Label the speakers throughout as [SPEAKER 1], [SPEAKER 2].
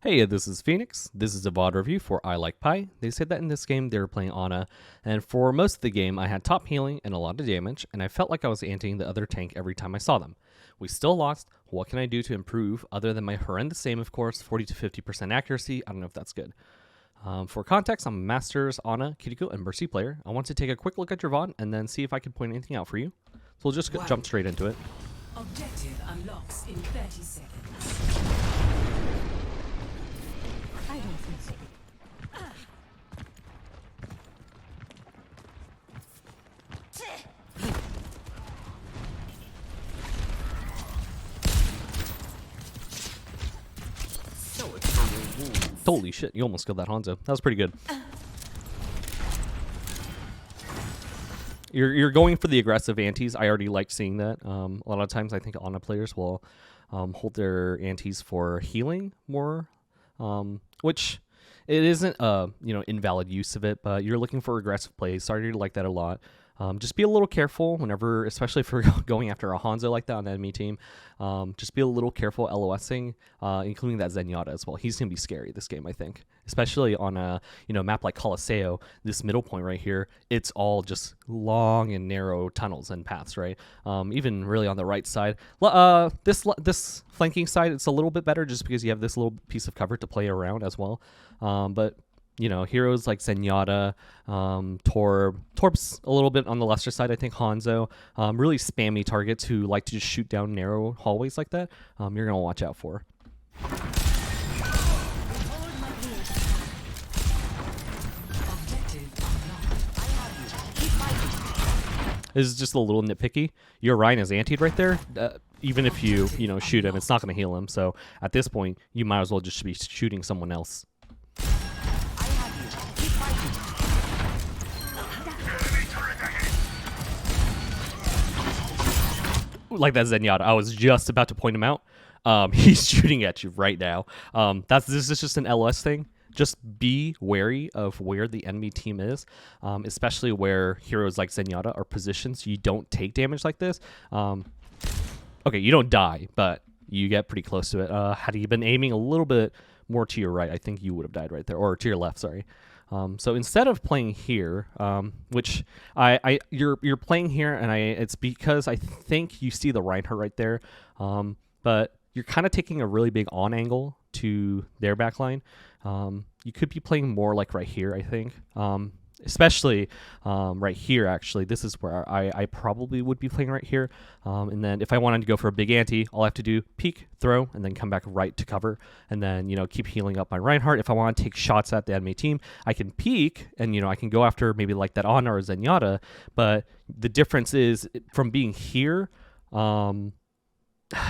[SPEAKER 1] Hey, this is Phoenix. This is a VOD review for ILiekPie. They said that in this game they were playing Ana, and for most of the game I had top healing and a lot of damage, and I felt like I was anting the other tank every time I saw them. We still lost. What can I do to improve other than my horrendous aim, of course, 40 to 50% accuracy? I don't know if that's good. For context, I'm a Masters, Ana, Kiriko, and Mercy player. I want to take a quick look at your VOD and then see if I can point anything out for you. So we'll just jump straight into it.
[SPEAKER 2] Objective unlocks in 30 seconds. I don't think so.
[SPEAKER 1] Holy shit, you almost killed that Hanzo. That was pretty good. You're going for the aggressive antis. I already like seeing that. A lot of times I think Ana players will hold their antis for healing more, which it isn't invalid use of it, but you're looking for aggressive plays. So I already like that a lot. Just be a little careful whenever, especially if you're going after a Hanzo like that on the enemy team. Just be a little careful LOSing, including that Zenyatta as well. He's going to be scary this game, I think. Especially on a map like Colosseo, this middle point right here, it's all just long and narrow tunnels and paths, right? Even really on the right side. This flanking side, it's a little bit better just because you have this little piece of cover to play around as well. But heroes like Zenyatta, Torb's a little bit on the lesser side, I think Hanzo, really spammy targets who like to just shoot down narrow hallways like that, you're going to watch out for. This is just a little nitpicky. Your Ryan is antied right there. Even if you shoot him, it's not going to heal him. So at this point, you might as well just be shooting someone else. Like that Zenyatta. I was just about to point him out. He's shooting at you right now. This is just an LS thing. Just be wary of where the enemy team is, especially where heroes like Zenyatta are positioned so you don't take damage like this. Okay, you don't die, but you get pretty close to it. Had you been aiming a little bit more to your right, I think you would have died right there, or to your left, sorry. So instead of playing here, which you're playing here, and it's because I think you see the Reinhardt right there, but you're kind of taking a really big on angle to their backline. You could be playing more like right here, I think, especially right here. Actually, this is where I probably would be playing right here. And then if I wanted to go for a big anti, all I have to do peek, throw, and then come back right to cover, and then keep healing up my Reinhardt. If I want to take shots at the enemy team, I can peek, and I can go after maybe like that Ana or Zenyatta. But the difference is from being here.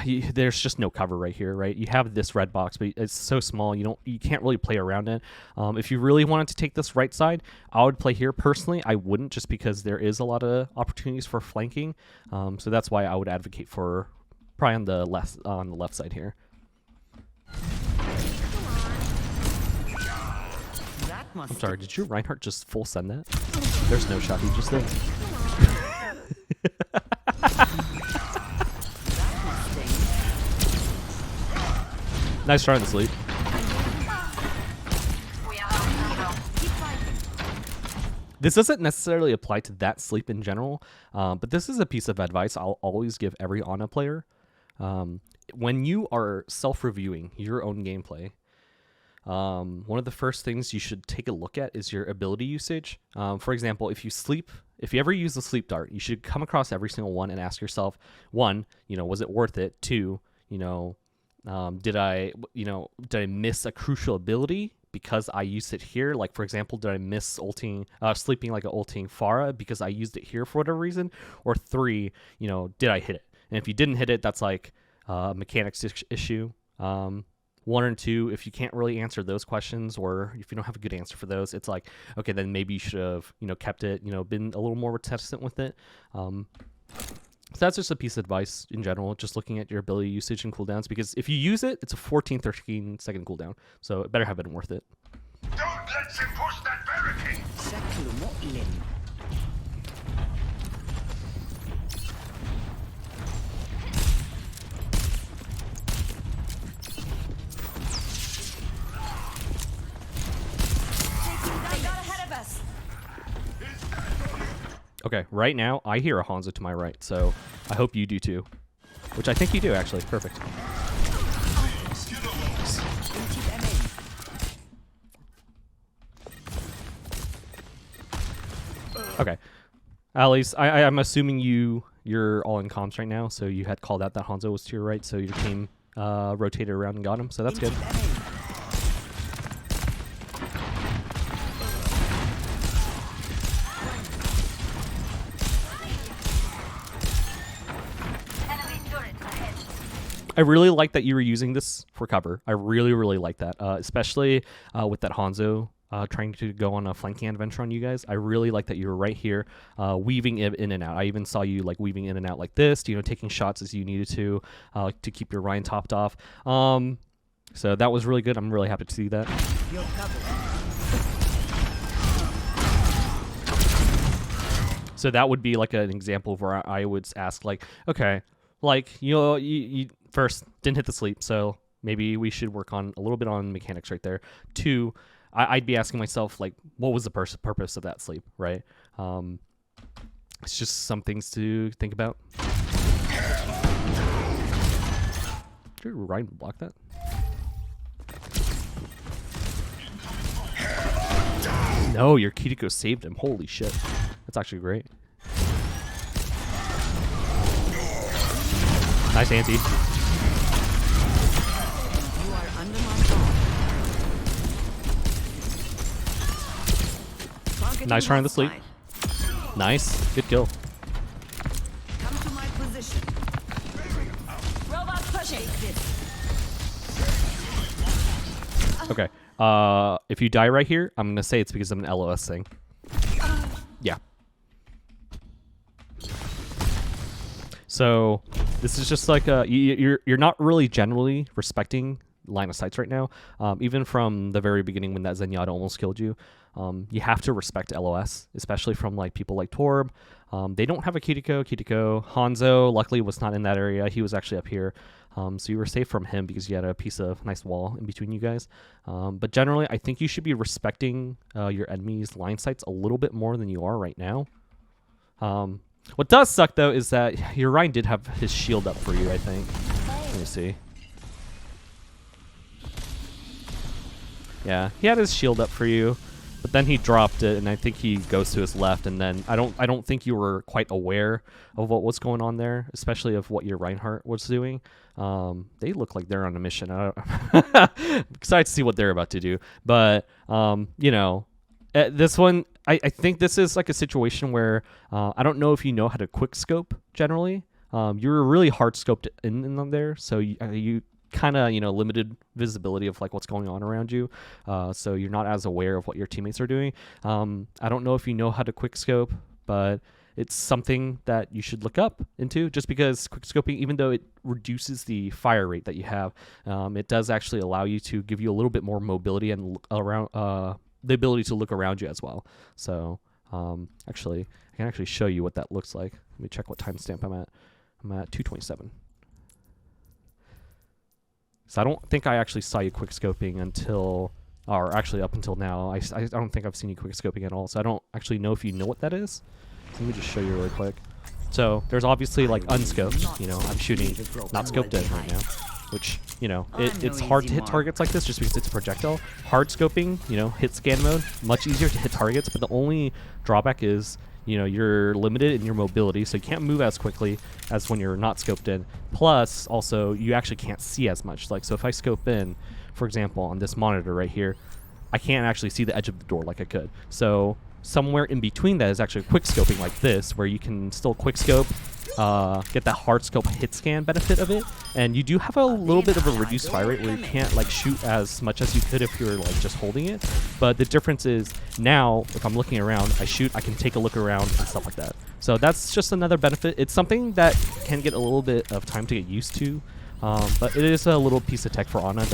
[SPEAKER 1] There's just no cover right here, right? You have this red box, but it's so small you can't really play around it. If you really wanted to take this right side, I would play here. Personally, I wouldn't, just because there is a lot of opportunities for flanking. So that's why I would advocate for probably on the left side here. I'm sorry, did your Reinhardt just full send that? There's no shot he just did. Nice try on the sleep. This doesn't necessarily apply to that sleep in general, but this is a piece of advice I'll always give every Ana player. When you are self-reviewing your own gameplay, one of the first things you should take a look at is your ability usage. For example, if you ever use the sleep dart, you should come across every single one and ask yourself, one, was it worth it? Two, did I miss a crucial ability because I used it here? Like, for example, did I miss sleeping like an ulting Pharah because I used it here for whatever reason? Or three, did I hit it? And if you didn't hit it, that's like a mechanics issue. One and two, if you can't really answer those questions, or if you don't have a good answer for those, it's like, okay, then maybe you should have, kept it, been a little more reticent with it. So that's just a piece of advice in general, just looking at your ability usage and cooldowns, because if you use it, it's a 13 second cooldown, so it better have been worth it.
[SPEAKER 3] Don't let him push that barricade!
[SPEAKER 1] Okay, right now I hear a Hanzo to my right, so I hope you do too. Which I think you do, actually. Perfect. Okay. At least I'm assuming you're all in comms right now, so you had called out that Hanzo was to your right, so your team rotated around and got him, so that's good. I really like that you were using this for cover. I really, really like that, especially with that Hanzo trying to go on a flanking adventure on you guys. I really like that you were right here, weaving in and out. I even saw you like weaving in and out like this, you know, taking shots as you needed to keep your Ryan topped off. So that was really good. I'm really happy to see that. So that would be like an example of where I would ask, like, okay, like, you know, you first didn't hit the sleep, so maybe we should work on a little bit on mechanics right there. Two, I'd be asking myself, like, what was the purpose of that sleep, right? It's just some things to think about. Did Ryan block that? No, your Kiriko saved him. Holy shit. That's actually great. Nice anti.
[SPEAKER 4] You are under my thumb.
[SPEAKER 1] Nice try on the sleep. Nice. Good kill.
[SPEAKER 4] Come to my position.
[SPEAKER 2] Robot pushing.
[SPEAKER 1] Okay. If you die right here, I'm gonna say it's because of an LOS thing. Yeah. So this is just like you're not really generally respecting line of sights right now. Even from the very beginning when that Zenyatta almost killed you, you have to respect LOS, especially from like people like Torb. They don't have a Kiriko. Hanzo luckily was not in that area. He was actually up here. So you were safe from him because you had a piece of nice wall in between you guys. But generally, I think you should be respecting your enemy's line sights a little bit more than you are right now. What does suck, though, is that your Ryan did have his shield up for you, I think. Let me see. Yeah, he had his shield up for you, but then he dropped it, and I think he goes to his left, and then I don't think you were quite aware of what was going on there, especially of what your Reinhardt was doing. They look like they're on a mission. I'm excited to see what they're about to do, but you know, this one, I think this is like a situation where I don't know if you know how to quick scope generally. You're really hard scoped in there, so you kind of, you know, limited visibility of like what's going on around you, so you're not as aware of what your teammates are doing. I don't know if you know how to quick scope, but it's something that you should look up into, just because quick scoping, even though it reduces the fire rate that you have, it does actually allow you to give you a little bit more mobility and around the ability to look around you as well. So actually, I can actually show you what that looks like. Let me check what timestamp I'm at. I'm at 2:27. So I don't think I actually saw you quick scoping until, or actually up until now. I don't think I've seen you quick scoping at all. So I don't actually know if you know what that is. Let me just show you really quick. So there's obviously like unscoped. You know, I'm shooting not scoped in right now, which, you know, it's hard to hit targets like this just because it's a projectile. Hard scoping, you know, hit scan mode, much easier to hit targets, but the only drawback is, you know, you're limited in your mobility, so you can't move as quickly as when you're not scoped in. Plus, also, you actually can't see as much. Like, so if I scope in, for example, on this monitor right here, I can't actually see the edge of the door like I could. So somewhere in between that is actually quick scoping like this, where you can still quick scope, get that hard scope hit scan benefit of it, and you do have a little bit of a reduced fire rate where you can't like shoot as much as you could if you were like just holding it. But the difference is now, if I'm looking around, I shoot, I can take a look around and stuff like that. So that's just another benefit. It's something that can get a little bit of time to get used to, but it is a little piece of tech for Ana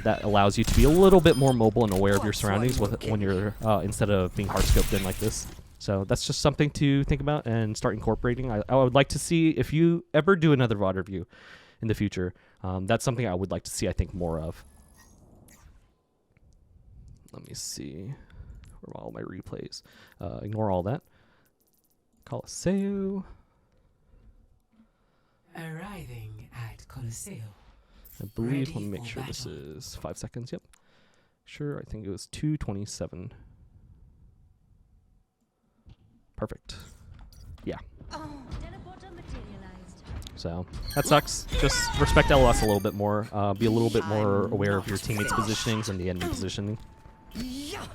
[SPEAKER 1] that allows you to be a little bit more mobile and aware of your surroundings when you're instead of being hard scoped in like this. So that's just something to think about and start incorporating. I would like to see if you ever do another VOD review in the future. That's something I would like to see, I think, more of. Let me see. Where are all my replays? Ignore all that. Coliseo.
[SPEAKER 5] Arriving at Coliseo.
[SPEAKER 1] I believe, let
[SPEAKER 5] Ready
[SPEAKER 1] me make
[SPEAKER 5] for
[SPEAKER 1] sure this
[SPEAKER 5] battle.
[SPEAKER 1] is 5 seconds. Yep. Sure, I think it was 2:27. Perfect. Yeah.
[SPEAKER 2] Teleporter materialized.
[SPEAKER 1] So that sucks. Just respect LOS a little bit more. Be a little bit more aware of your teammates' positionings and the enemy positioning.
[SPEAKER 4] Yeah.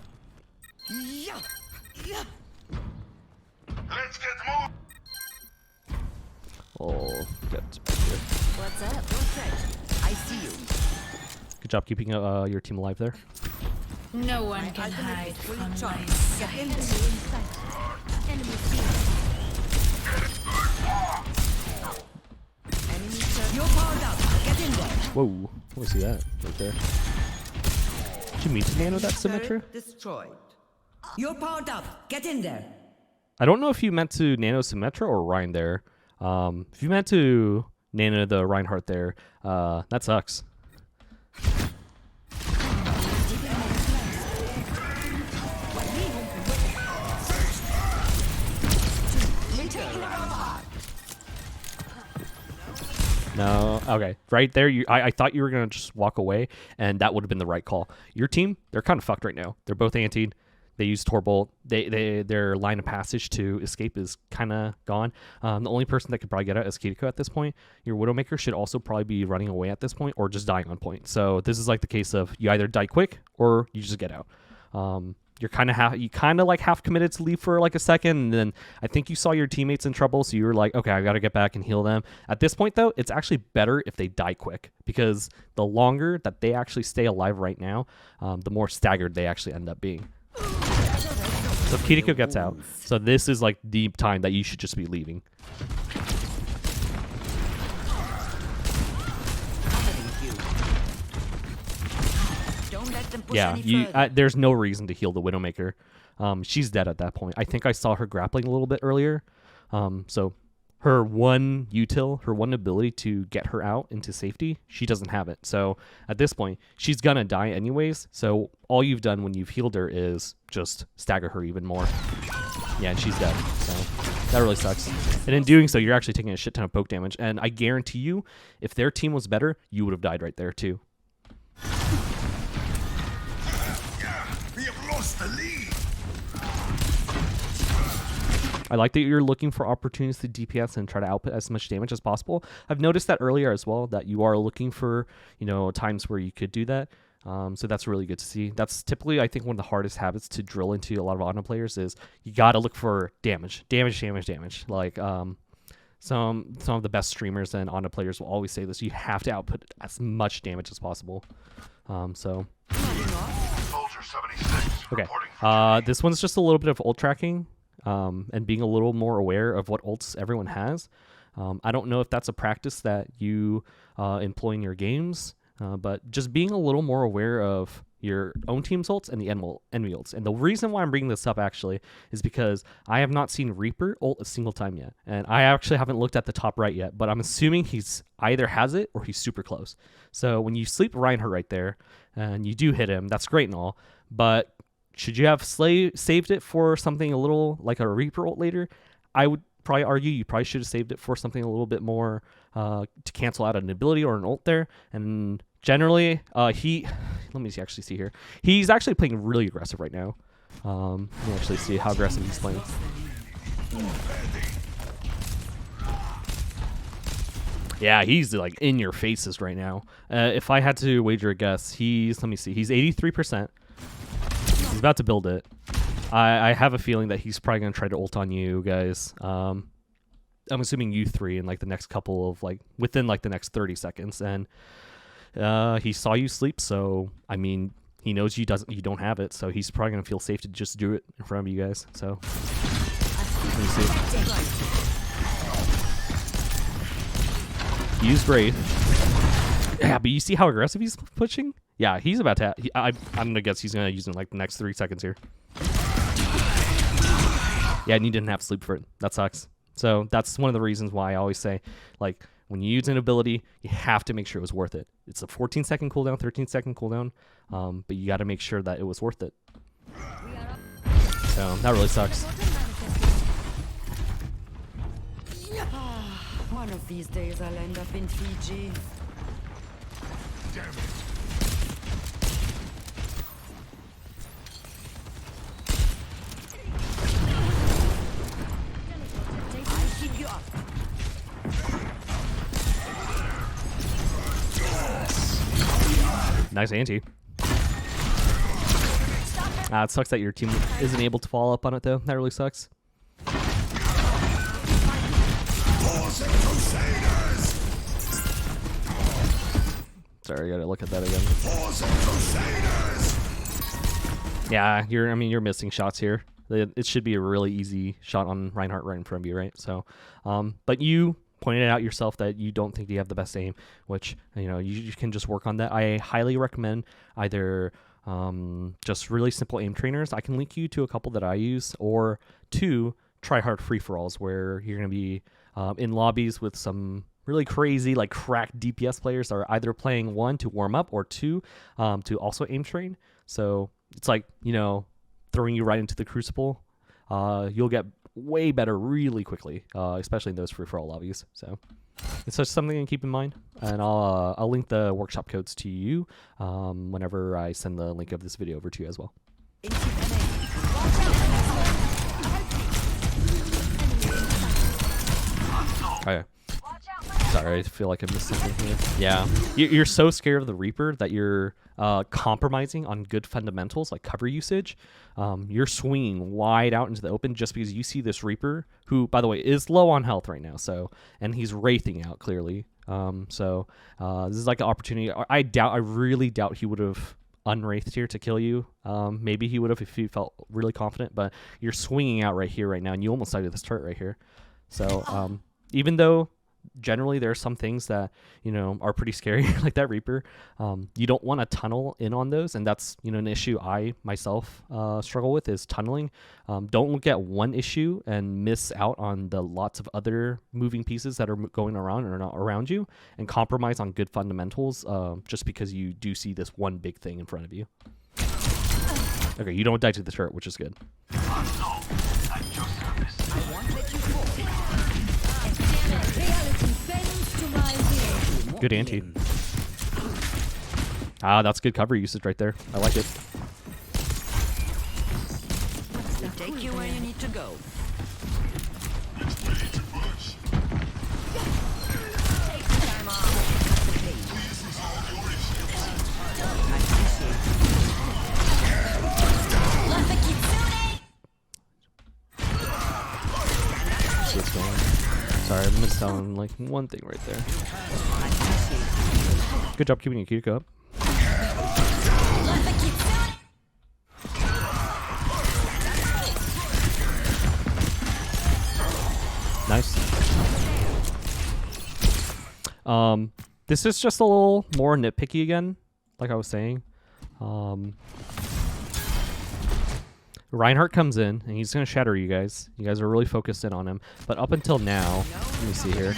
[SPEAKER 4] Yeah. Yeah.
[SPEAKER 3] Let's get moving.
[SPEAKER 1] We'll get back here.
[SPEAKER 4] What's up? Don't fret. I see you.
[SPEAKER 1] Good job keeping your team alive there.
[SPEAKER 5] No one
[SPEAKER 4] My
[SPEAKER 5] can
[SPEAKER 4] ultimate
[SPEAKER 5] hide
[SPEAKER 4] is fully
[SPEAKER 5] from my
[SPEAKER 4] charged.
[SPEAKER 5] sight.
[SPEAKER 4] Get in
[SPEAKER 2] Enemy
[SPEAKER 4] there.
[SPEAKER 2] in sight. Enemy seen.
[SPEAKER 4] Enemy turret. You're powered up. Get in there.
[SPEAKER 1] Whoa. Let me see that right there. Did you mean to nano that Symmetra?
[SPEAKER 4] Turret destroyed. You're powered up. Get in there.
[SPEAKER 1] I don't know if you meant to nano Symmetra or Ryan there. If you meant to nano the Reinhardt there, that sucks. No, okay, right there. I thought you were gonna just walk away, and that would have been the right call. Your team, they're kind of fucked right now. They're both antied. They use Torbolt. Their line of passage to escape is kind of gone. The only person that could probably get out is Kiriko at this point. Your Widowmaker should also probably be running away at this point, or just dying on point. So this is like the case of you either die quick or you just get out. You're kind of half committed to leave for like a second, and then I think you saw your teammates in trouble, so you were like, okay, I got to get back and heal them. At this point, though, it's actually better if they die quick, because the longer that they actually stay alive right now, the more staggered they actually end up being. So Kiriko gets out, so this is like the time that you should just be leaving.
[SPEAKER 4] Don't let them push
[SPEAKER 1] Yeah,
[SPEAKER 4] any further.
[SPEAKER 1] there's no reason to heal the Widowmaker. She's dead at that point. I think I saw her grappling a little bit earlier. So her one util, her one ability to get her out into safety, she doesn't have it. So at this point, she's gonna die anyways. So all you've done when you've healed her is just stagger her even more. Yeah, and she's dead. So that really sucks. And in doing so, you're actually taking a shit ton of poke damage. And I guarantee you, if their team was better, you would have died right there too.
[SPEAKER 3] We have lost the lead.
[SPEAKER 1] I like that you're looking for opportunities to DPS and try to output as much damage as possible. I've noticed that earlier as well, that you are looking for, times where you could do that. So that's really good to see. That's typically, I think, one of the hardest habits to drill into a lot of Ana players is you got to look for damage. Like some of the best streamers and Ana players will always say this. You have to output as much damage as possible. So
[SPEAKER 3] Soldier 76.
[SPEAKER 1] okay,
[SPEAKER 3] reporting for
[SPEAKER 1] this one's just a little bit of ult tracking. And being a little more aware of what ults everyone has. I don't know if that's a practice that you employ in your games, but just being a little more aware of your own team's ults and the enemy ults. And the reason why I'm bringing this up actually is because I have not seen Reaper ult a single time yet. And I actually haven't looked at the top right yet, but I'm assuming he's either has it or he's super close. So when you sleep Reinhardt right there and you do hit him, that's great and all, but should you have saved it for something a little like a Reaper ult later? I would probably argue you probably should have saved it for something a little bit more to cancel out an ability or an ult there. And generally, let me actually see here. He's actually playing really aggressive right now. Let me actually see how aggressive he's playing. Yeah, he's like in your faces right now. If I had to wager a guess, let me see, he's 83%. He's about to build it. I have a feeling that he's probably going to try to ult on you guys. I'm assuming you three in like the next couple of within the next 30 seconds. And he saw you sleep, so I mean, he knows you don't have it, so he's probably going to feel safe to just do it in front of you guys. So let me see. Use Brave. Yeah, but you see how aggressive he's pushing? Yeah, he's about to. I'm gonna guess he's gonna use it in like the next 3 seconds here. Yeah, and he didn't have sleep for it. That sucks. So that's one of the reasons why I always say, like, when you use an ability, you have to make sure it was worth it. It's a 14-second cooldown, 13-second cooldown, but you got to make sure that it was worth it. So that really sucks.
[SPEAKER 4] One of these days I'll end up in Fiji.
[SPEAKER 3] Damn it.
[SPEAKER 4] I'll keep you up.
[SPEAKER 1] Nice anti. It sucks that your team isn't able to follow up on it though. That really sucks. Sorry, I gotta look at that again. Yeah, you're missing shots here. It should be a really easy shot on Reinhardt right in front of you, right? So, but you pointed out yourself that you don't think you have the best aim, which you can just work on that. I highly recommend either just really simple aim trainers. I can link you to a couple that I use, or two Tryhard free-for-alls where you're gonna be in lobbies with some really crazy, like cracked DPS players that are either playing one to warm up or two to also aim train. So it's like throwing you right into the crucible. You'll get way better really quickly, especially in those free-for-all lobbies. So it's just something to keep in mind, and I'll link the workshop codes to you whenever I send the link of this video over to you as well. Okay. Sorry, I feel like I missed something here. Yeah, you're so scared of the Reaper that you're compromising on good fundamentals like cover usage. You're swinging wide out into the open just because you see this Reaper, who, by the way, is low on health right now. So, and he's wraithing out clearly. This is like an opportunity. I really doubt he would have unwraithed here to kill you. Maybe he would have if he felt really confident. But you're swinging out right here, right now, and you almost sighted this turret right here. So, even though generally there are some things that are pretty scary like that Reaper, you don't want to tunnel in on those, and that's an issue I myself struggle with, is tunneling. Don't look at one issue and miss out on the lots of other moving pieces that are going around or not around you, and compromise on good fundamentals just because you do see this one big thing in front of you. Okay, you don't die to the turret, which is good. Good ante. That's good cover usage right there. I like it.
[SPEAKER 4] We'll take you where you need to go.
[SPEAKER 1] Sorry, I missed out on like one thing right there. Good job keeping your Q up. Nice. This is just a little more nitpicky again, like I was saying. Reinhardt comes in, and he's going to shatter you guys. You guys are really focused in on him. But up until now, let me see here.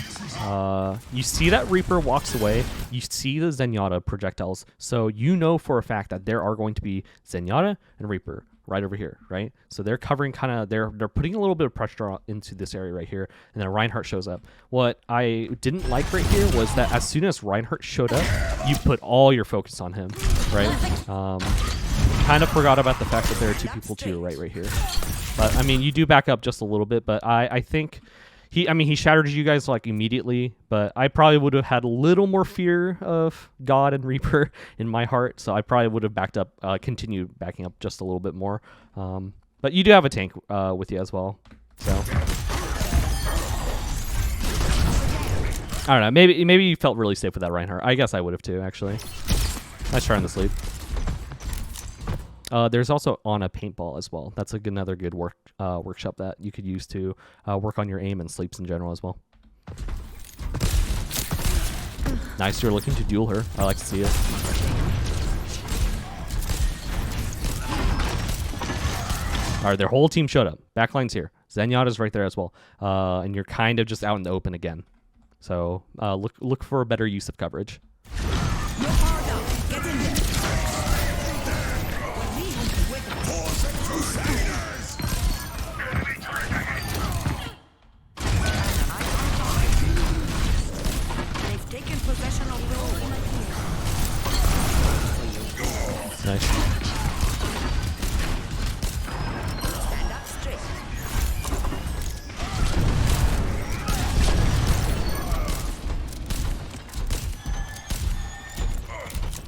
[SPEAKER 1] You see that Reaper walks away. You see the Zenyatta projectiles. So you know for a fact that there are going to be Zenyatta and Reaper right over here, right? So they're covering kind of, they're putting a little bit of pressure into this area right here. And then Reinhardt shows up. What I didn't like right here was that as soon as Reinhardt showed up, you put all your focus on him, right? Kind of forgot about the fact that there are two people to your right here. But I mean, you do back up just a little bit, but I think he shattered you guys like immediately, but I probably would have had a little more fear of God and Reaper in my heart, so I probably would have backed up, continued backing up just a little bit more. But you do have a tank with you as well, so I don't know. Maybe you felt really safe with that Reinhardt. I guess I would have too, actually. Nice try on the sleep. There's also Ana Paintball as well. That's another good workshop that you could use to work on your aim and sleeps in general as well. Nice, you're looking to duel her. I like to see it. All right, their whole team showed up. Backline's here. Zenyatta's right there as well. And you're kind of just out in the open again. So look for a better use of coverage. Nice.
[SPEAKER 4] Stand up straight.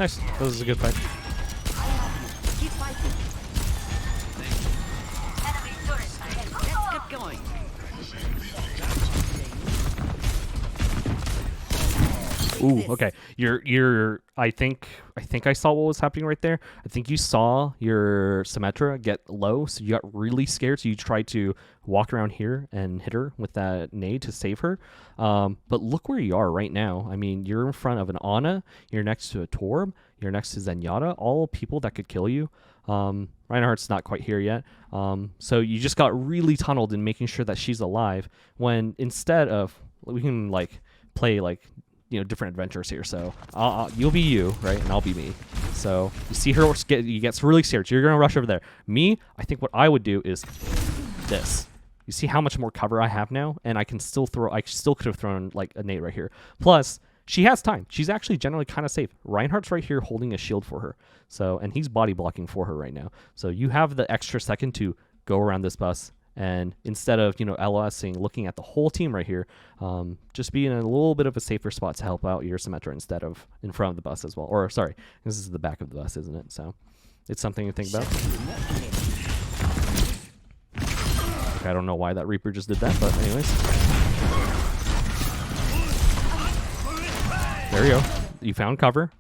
[SPEAKER 1] Nice. That was a good fight.
[SPEAKER 4] Keep fighting. Let's get going.
[SPEAKER 1] Ooh, okay. You're I think I saw what was happening right there. I think you saw your Symmetra get low, so you got really scared, so you tried to walk around here and hit her with that nade to save her. But look where you are right now. I mean, you're in front of an Ana, you're next to a Torb, you're next to Zenyatta, all people that could kill you. Reinhardt's not quite here yet. So you just got really tunneled in making sure that she's alive, when instead of, we can like play like, you know, different adventures here. So you'll be you, right, and I'll be me. So you see her you gets really scared, so you're gonna rush over there. Me, I think what I would do is this. You see how much more cover I have now, and I still could have thrown like a nade right here. Plus she has time. She's actually generally kind of safe. Reinhardt's right here holding a shield for her, so, and he's body blocking for her right now, so you have the extra second to go around this bus. And instead of, you know, LSing, looking at the whole team right here, just be in a little bit of a safer spot to help out your Symmetra instead of in front of the bus as well. Or, sorry, this is the back of the bus, isn't it? So it's something to think about. Okay, I don't know why that Reaper just did that, but anyways. There you go. You found cover.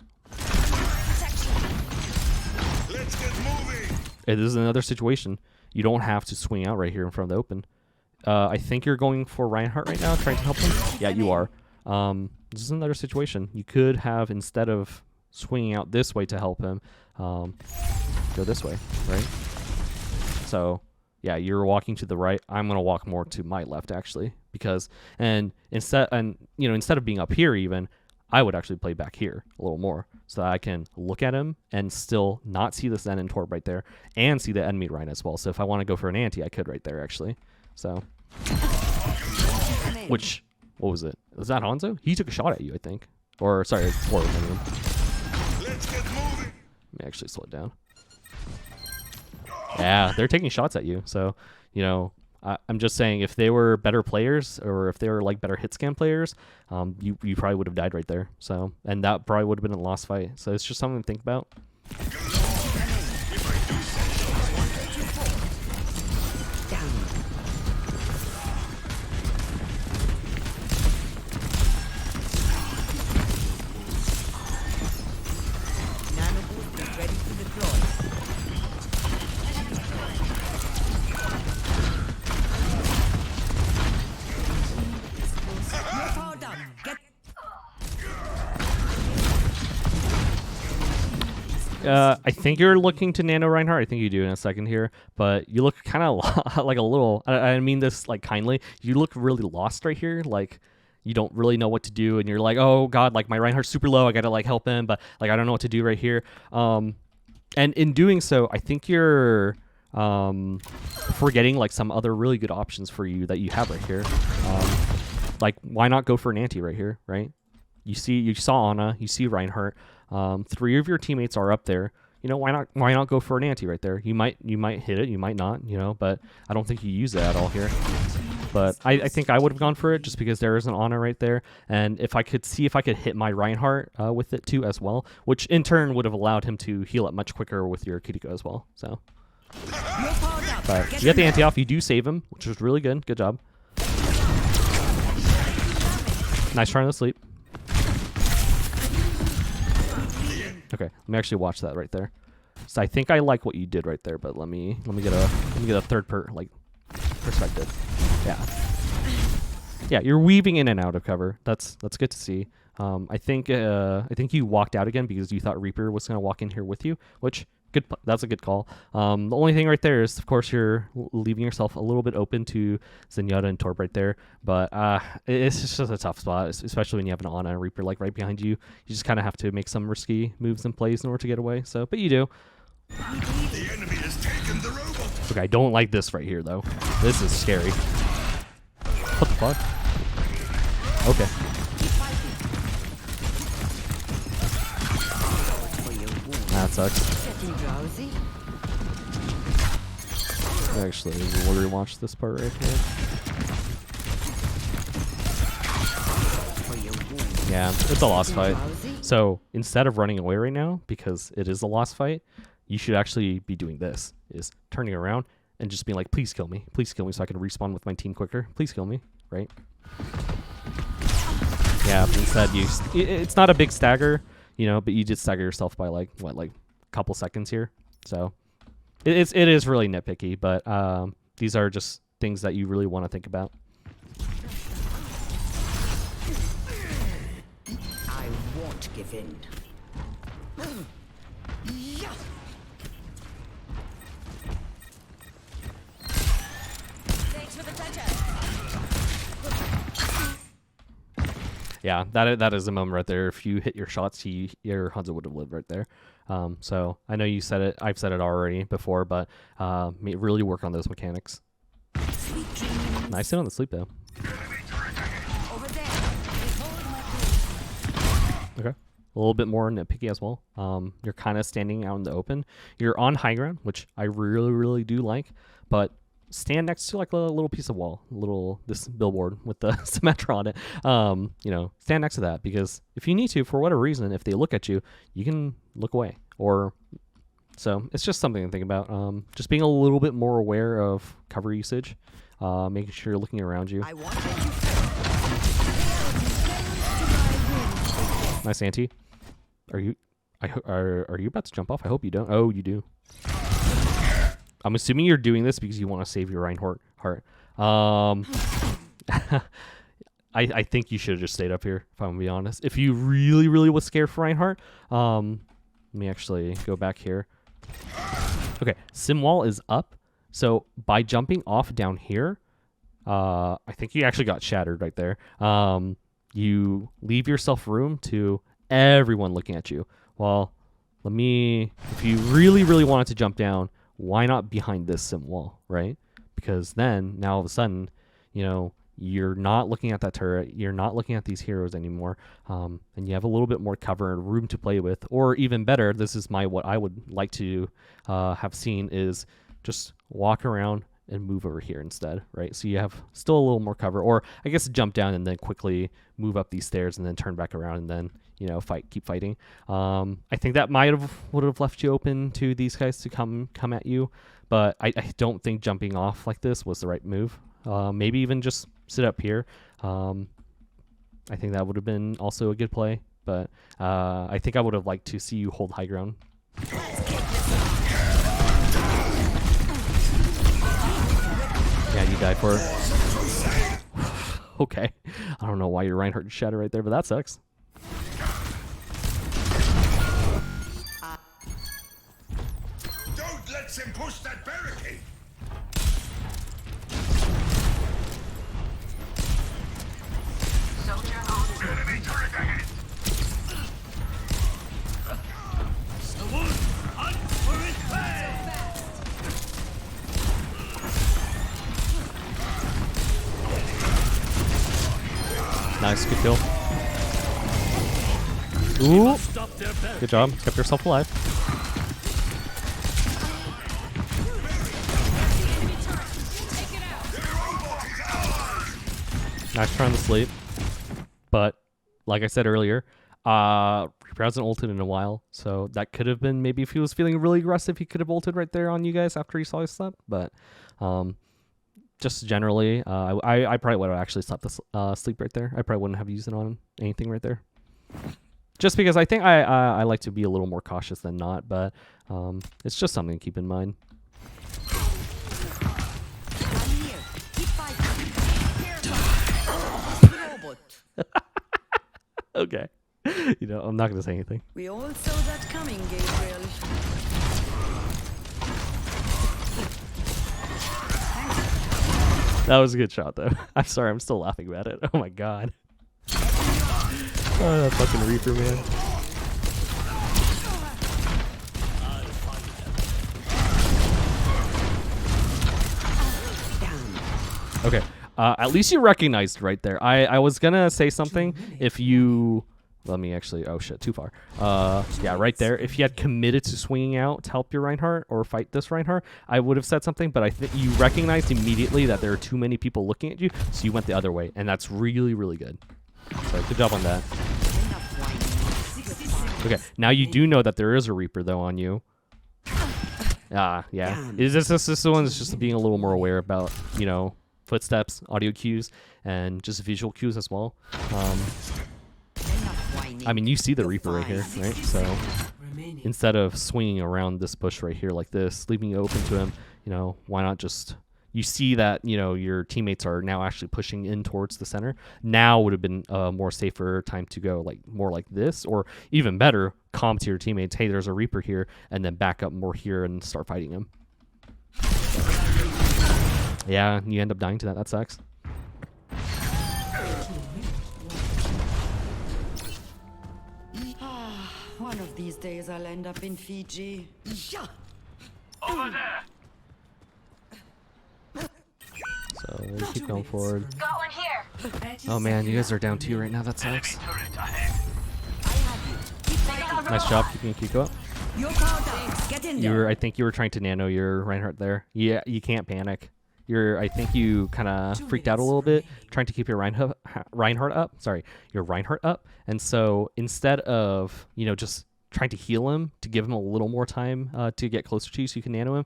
[SPEAKER 3] Let's get moving.
[SPEAKER 1] It is another situation. You don't have to swing out right here in front of the open. I think you're going for Reinhardt right now, trying to help him. Yeah, you are. This is another situation. You could have, instead of swinging out this way to help him, go this way, right? So, yeah, you're walking to the right. I'm gonna walk more to my left actually, because instead of being up here even, I would actually play back here a little more, so that I can look at him and still not see the Zen and Torb right there, and see the enemy Rhine as well. So if I want to go for an anti, I could right there actually. So, what was it? Was that Hanzo? He took a shot at you, I think. Or sorry, Torb. I mean.
[SPEAKER 3] Let's get moving.
[SPEAKER 1] Let me actually slow it down. Yeah, they're taking shots at you. So, you know, I'm just saying, if they were better players, or if they were like better hit scan players, you probably would have died right there. So, and that probably would have been a lost fight. So it's just something to think about.
[SPEAKER 4] Ready to deploy.
[SPEAKER 1] I think you're looking to Nano Reinhardt. I think you do in a second here, but you look kind of like a little. I mean this like kindly. You look really lost right here, like you don't really know what to do, and you're like, oh god, like my Reinhardt's super low. I gotta like help him, but like I don't know what to do right here. And in doing so, I think you're forgetting like some other really good options for you that you have right here. Like why not go for an anti right here, right? You saw Ana, you see Reinhardt. 3 of your teammates are up there. You know, why not go for an anti right there? You might hit it, you might not, you know, but I don't think you use it at all here. But I think I would have gone for it just because there is an Ana right there, and if I could hit my Reinhardt with it too as well, which in turn would have allowed him to heal up much quicker with your Kiriko as well. So, but you get the anti off, you do save him, which was really good. Good job. Nice trying to sleep. Okay, let me actually watch that right there. So I think I like what you did right there, but let me get a third perspective. Yeah, you're weaving in and out of cover. That's good to see. I think you walked out again because you thought Reaper was gonna walk in here with you, which good. That's a good call. The only thing right there is, of course, you're leaving yourself a little bit open to Zenyatta and Torb right there. But it's just a tough spot, especially when you have an Ana and Reaper like right behind you. You just kind of have to make some risky moves and plays in order to get away. So, but you do.
[SPEAKER 3] The enemy has taken the robot.
[SPEAKER 1] Okay, I don't like this right here though. This is scary. What the fuck? Okay. That sucks.
[SPEAKER 4] Getting drowsy?
[SPEAKER 1] Actually, we'll rewatch this part right here.
[SPEAKER 4] For your wound.
[SPEAKER 1] Yeah, it's a lost fight.
[SPEAKER 4] Drowsy?
[SPEAKER 1] So instead of running away right now, because it is a lost fight, you should actually be doing this: is turning around and just being like, "Please kill me, so I can respawn with my team quicker. Please kill me." Right? Yeah. Instead, it's not a big stagger, you know, but you did stagger yourself by like what, like a couple seconds here. So it is really nitpicky, but these are just things that you really want to think about.
[SPEAKER 4] I won't give in.
[SPEAKER 2] Thanks for the touch
[SPEAKER 1] Yeah, that is a moment right there. If you hit your shots, your Hanzo would have lived right there. So I know you said it. I've said it already before, but really work on those mechanics.
[SPEAKER 4] Sweet dreams.
[SPEAKER 1] Nice hit on the sleep though.
[SPEAKER 4] Over there.
[SPEAKER 1] Okay. A little bit more nitpicky as well. You're kind of standing out in the open. You're on high ground, which I really, really do like, but stand next to like a little piece of wall, this billboard with the Symmetra on it. You know, stand next to that, because if you need to, for whatever reason, if they look at you, you can look away. So it's just something to think about. Just being a little bit more aware of cover usage, making sure you're looking around you.
[SPEAKER 4] I want what you
[SPEAKER 1] Nice anti. Are you about to jump off? I hope you don't. Oh, you do. I'm assuming you're doing this because you want to save your Reinhardt heart. I think you should have just stayed up here, if I'm going to be honest. If you really, really was scared for Reinhardt, let me actually go back here. Okay, sim wall is up. So by jumping off down here, I think you actually got shattered right there. You leave yourself room to everyone looking at you. Well, if you really, really wanted to jump down, why not behind this sim wall, right? Because then, now all of a sudden, you know, you're not looking at that turret, you're not looking at these heroes anymore, and you have a little bit more cover and room to play with. Or even better, this is what I would like to have seen, is just walk around and move over here instead, right? So you have still a little more cover, or I guess jump down and then quickly move up these stairs and then turn back around and then, you know, keep fighting. I think that would have left you open to these guys to come at you, but I don't think jumping off like this was the right move. Maybe even just sit up here. I think that would have been also a good play, but I think I would have liked to see you hold high ground. Yeah, you died for it. Okay. I don't know why your Reinhardt shattered right there, but that sucks.
[SPEAKER 3] Don't let him push that barricade. Enemy turret ahead. Someone hunt for his prey.
[SPEAKER 1] Nice, good kill. Ooh, good job. Kept yourself alive. Nice try on the sleep. But like I said earlier, Reaper hasn't ulted in a while, so that could have been, maybe if he was feeling really aggressive, he could have ulted right there on you guys after he saw his slept. But just generally, I probably would have actually slept the sleep right there. I probably wouldn't have used it on anything right there. Just because I think I like to be a little more cautious than not, but it's just something to keep in mind. Okay. You know, I'm not going to say anything.
[SPEAKER 4] We all saw that coming, Gabriel.
[SPEAKER 1] That was a good shot, though. I'm sorry, I'm still laughing about it. Oh my god. Oh, that fucking Reaper, man. Okay. At least you recognized right there. I was gonna say something if you Let me actually. Oh shit, too far. Yeah, right there. If you had committed to swinging out to help your Reinhardt or fight this Reinhardt, I would have said something. But I think you recognized immediately that there are too many people looking at you, so you went the other way, and that's really, really good. So good job on that. Okay, now you do know that there is a Reaper though on you. Yeah. Is this one is just being a little more aware about footsteps, audio cues, and just visual cues as well. I mean, you see the Reaper right here, right? So instead of swinging around this bush right here like this, leaving it open to him, why not just... You see that, your teammates are now actually pushing in towards the center. Now would have been a more safer time to go more like this, or even better, calm to your teammates, hey, there's a Reaper here, and then back up more here and start fighting him. Yeah, you end up dying to that. That sucks.
[SPEAKER 4] One of these days I'll end up in Fiji.
[SPEAKER 3] Over there.
[SPEAKER 1] So we keep going forward.
[SPEAKER 2] Got one here.
[SPEAKER 1] Oh man, you guys are down 2 right now. That
[SPEAKER 3] Enemy
[SPEAKER 1] sucks.
[SPEAKER 3] turret ahead.
[SPEAKER 1] Nice job keeping Kiko up.
[SPEAKER 4] You're powered up. Get in there.
[SPEAKER 1] I think you were trying to nano your Reinhardt there. Yeah, you can't panic. I think you kind of freaked out a little bit trying to keep your Reinhardt up. Sorry, your Reinhardt up. And so instead of just trying to heal him to give him a little more time to get closer to you so you can nano him,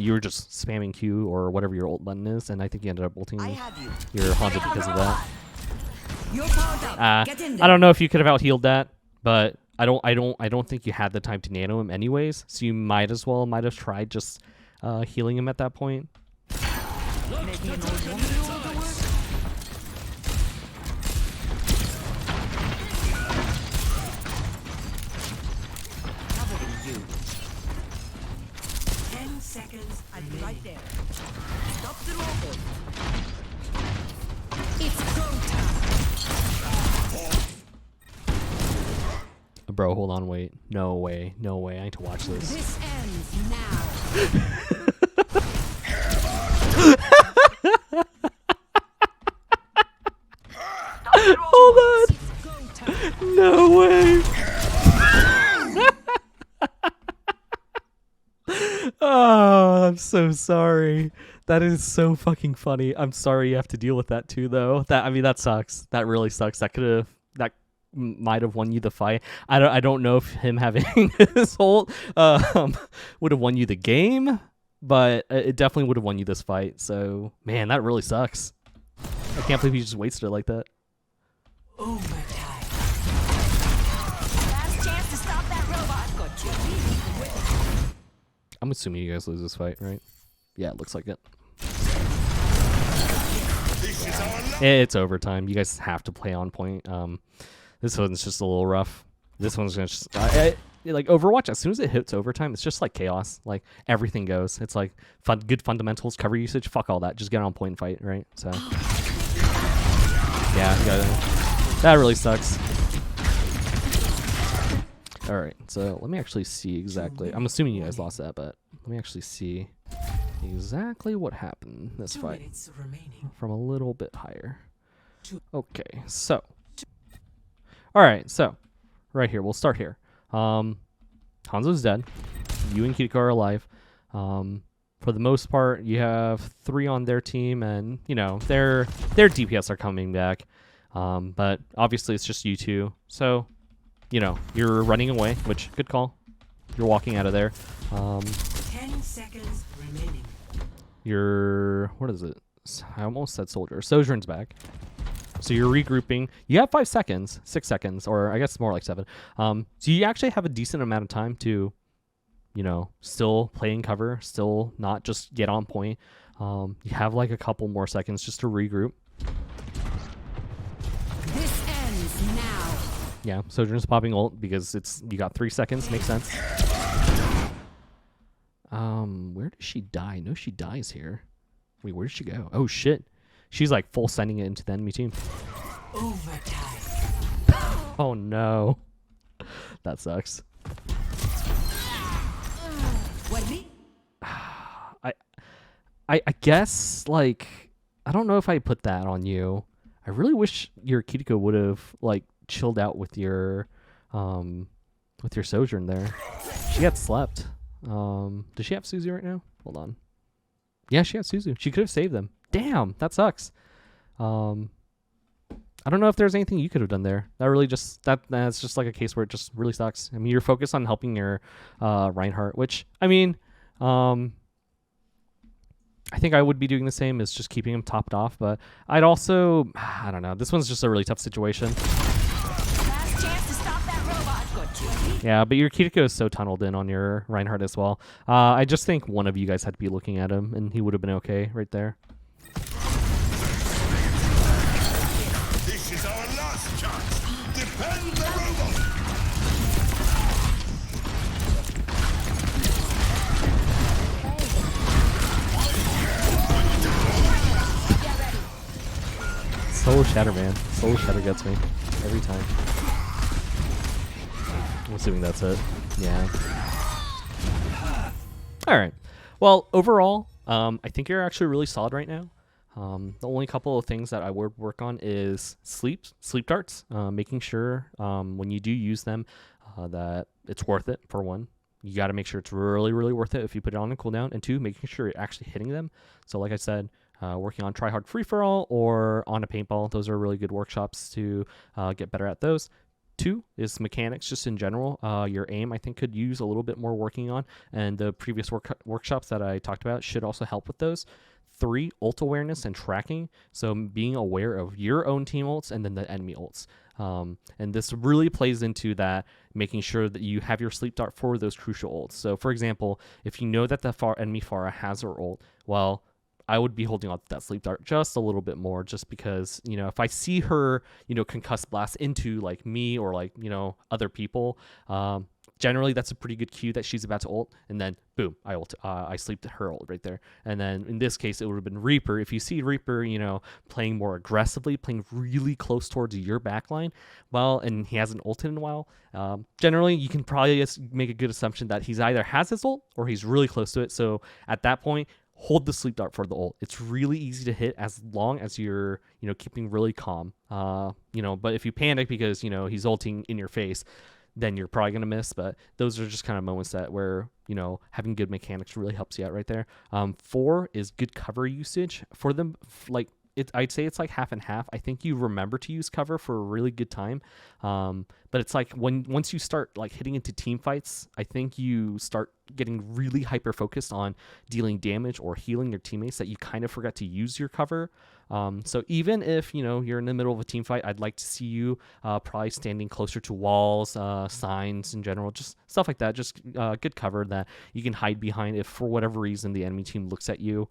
[SPEAKER 1] you were just spamming Q or whatever your ult button is, and I think you ended up ulting your Hanzo because of that.
[SPEAKER 4] You're powered up. Get in there.
[SPEAKER 1] I don't know if you could have out healed that, but I don't think you had the time to nano him anyways. So you might have tried just healing him at that point.
[SPEAKER 4] Making an old woman do all the work. Covering you.
[SPEAKER 5] 10 seconds.
[SPEAKER 4] I'll be right there. Stop the robot.
[SPEAKER 2] It's go time.
[SPEAKER 1] Bro, hold on, wait. No way. I need to watch this.
[SPEAKER 2] This ends now.
[SPEAKER 1] Hold on.
[SPEAKER 2] Go time.
[SPEAKER 1] No way. Oh, I'm so sorry. That is so fucking funny. I'm sorry you have to deal with that too, though. That sucks. That really sucks. That might have won you the fight. I don't know if him having his ult would have won you the game, but it definitely would have won you this fight. So man, that really sucks. I can't believe you just wasted it like that.
[SPEAKER 5] Overtime.
[SPEAKER 2] Last chance to stop that robot. Got you.
[SPEAKER 1] I'm assuming you guys lose this fight, right? Yeah, it looks like it.
[SPEAKER 3] This is our last.
[SPEAKER 1] It's overtime. You guys have to play on point. This one's just a little rough. This one's gonna just like Overwatch. As soon as it hits overtime, it's just like chaos. Like everything goes. It's like good fundamentals, cover usage. Fuck all that. Just get on point and fight, right? So yeah, that really sucks. All right, so let me actually see exactly. I'm assuming you guys lost that, but let me actually see exactly what happened this
[SPEAKER 5] 2
[SPEAKER 1] fight
[SPEAKER 5] minutes remaining.
[SPEAKER 1] from a little bit higher. Okay, so all right, so right here, we'll start here. Hanzo's dead. You and Kiriko are alive. For the most part, you have 3 on their team, and their DPS are coming back. But obviously, it's just you two. So, you're running away, which good call. You're walking out of there.
[SPEAKER 5] 10 seconds remaining.
[SPEAKER 1] What is it? I almost said soldier. Sojourn's back. So you're regrouping. You have 5 seconds, 6 seconds, or I guess it's more like 7. So you actually have a decent amount of time to, still play in cover, still not just get on point. You have like a couple more seconds just to regroup.
[SPEAKER 2] This ends now.
[SPEAKER 1] Yeah, Sojourn's popping ult because you got 3 seconds. Makes sense. Where does she die? No, she dies here. Wait, where did she go? Oh shit. She's like full sending it into the enemy team.
[SPEAKER 5] Overtime.
[SPEAKER 1] Oh no. That sucks. I guess like I don't know if I put that on you. I really wish your Kiriko would have like chilled out with your Sojourn there. She got slept. Does she have Suzu right now? Hold on. Yeah, she has Suzu. She could have saved them. Damn, that sucks. I don't know if there's anything you could have done there. That really just that's just like a case where it just really sucks. I mean, you're focused on helping your Reinhardt, which I mean, I think I would be doing the same, is just keeping him topped off. But I'd also, I don't know. This one's just a really tough situation.
[SPEAKER 2] Last chance to stop that robot. Got you.
[SPEAKER 1] Yeah, but your Kiriko is so tunneled in on your Reinhardt as well. I just think one of you guys had to be looking at him, and he would have been okay right there.
[SPEAKER 3] This is our last chance. Defend the robot.
[SPEAKER 1] Solo Shatter, man. Solo Shatter gets me every time. I'm assuming that's it. Yeah. All right. Well, overall, I think you're actually really solid right now. The only couple of things that I would work on is sleep darts, making sure when you do use them that it's worth it. For one, you got to make sure it's really, really worth it if you put it on a cooldown, and two, making sure you're actually hitting them. So like I said, working on Tryhard Free-for-All or Ana Paintball, those are really good workshops to get better at those. Two is mechanics just in general. Your aim, I think, could use a little bit more working on, and the previous workshops that I talked about should also help with those. Three, ult awareness and tracking. So being aware of your own team ults and then the enemy ults. And this really plays into that, making sure that you have your sleep dart for those crucial ults. So for example, if you know that the enemy Pharah has her ult, well, I would be holding on to that sleep dart just a little bit more, just because, you know, if I see her, you know, concuss blast into like me or like, you know, other people, generally that's a pretty good cue that she's about to ult, and then boom, I sleep to her ult right there. And then in this case, it would have been Reaper. If you see Reaper, you know, playing more aggressively, playing really close towards your backline, well, and he hasn't ulted in a while, generally you can probably just make a good assumption that he's either has his ult or he's really close to it. So at that point, hold the sleep dart for the ult. It's really easy to hit as long as you're, you know, keeping really calm. You know, but if you panic because, you know, he's ulting in your face, then you're probably going to miss. But those are just kind of moments that where, you know, having good mechanics really helps you out right there. 4 is good cover usage for them. Like, I'd say it's like half and half. I think you remember to use cover for a really good time. But it's like once you start like hitting into team fights, I think you start getting really hyper focused on dealing damage or healing your teammates that you kind of forgot to use your cover. So even if, you know, you're in the middle of a team fight, I'd like to see you probably standing closer to walls, signs in general, just stuff like that. Just good cover that you can hide behind if for whatever reason the enemy team looks at you.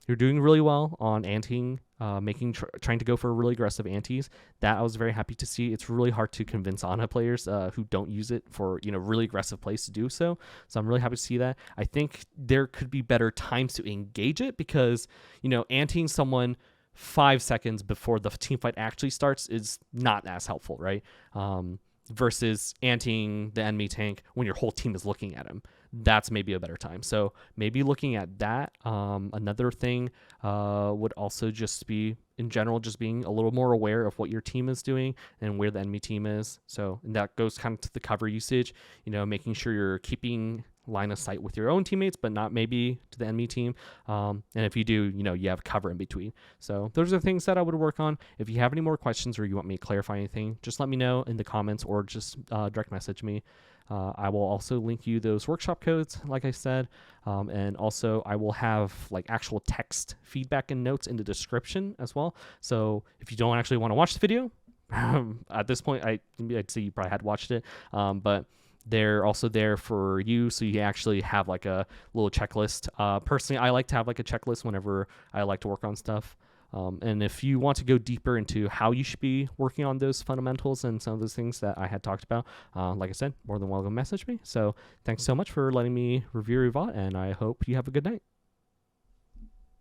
[SPEAKER 1] You're doing really well on anting, trying to go for really aggressive antis. That I was very happy to see. It's really hard to convince Ana players who don't use it for, you know, really aggressive plays to do so. So I'm really happy to see that. I think there could be better times to engage it because, you know, anting someone 5 seconds before the team fight actually starts is not as helpful, right? Versus anting the enemy tank when your whole team is looking at him. That's maybe a better time. So maybe looking at that. Another thing would also just be, in general, just being a little more aware of what your team is doing and where the enemy team is. So and that goes kind of to the cover usage, you know, making sure you're keeping line of sight with your own teammates, but not maybe to the enemy team. And if you do, you know, you have cover in between. So those are things that I would work on. If you have any more questions or you want me to clarify anything, just let me know in the comments or just direct message me. I will also link you those workshop codes, like I said, and also I will have like actual text feedback and notes in the description as well. So if you don't actually want to watch the video, at this point, I'd say you probably had watched it, but they're also there for you, so you actually have like a little checklist. Personally, I like to have like a checklist whenever I like to work on stuff. And if you want to go deeper into how you should be working on those fundamentals and some of those things that I had talked about, like I said, more than welcome, message me. So thanks so much for letting me review your VOD, and I hope you have a good night.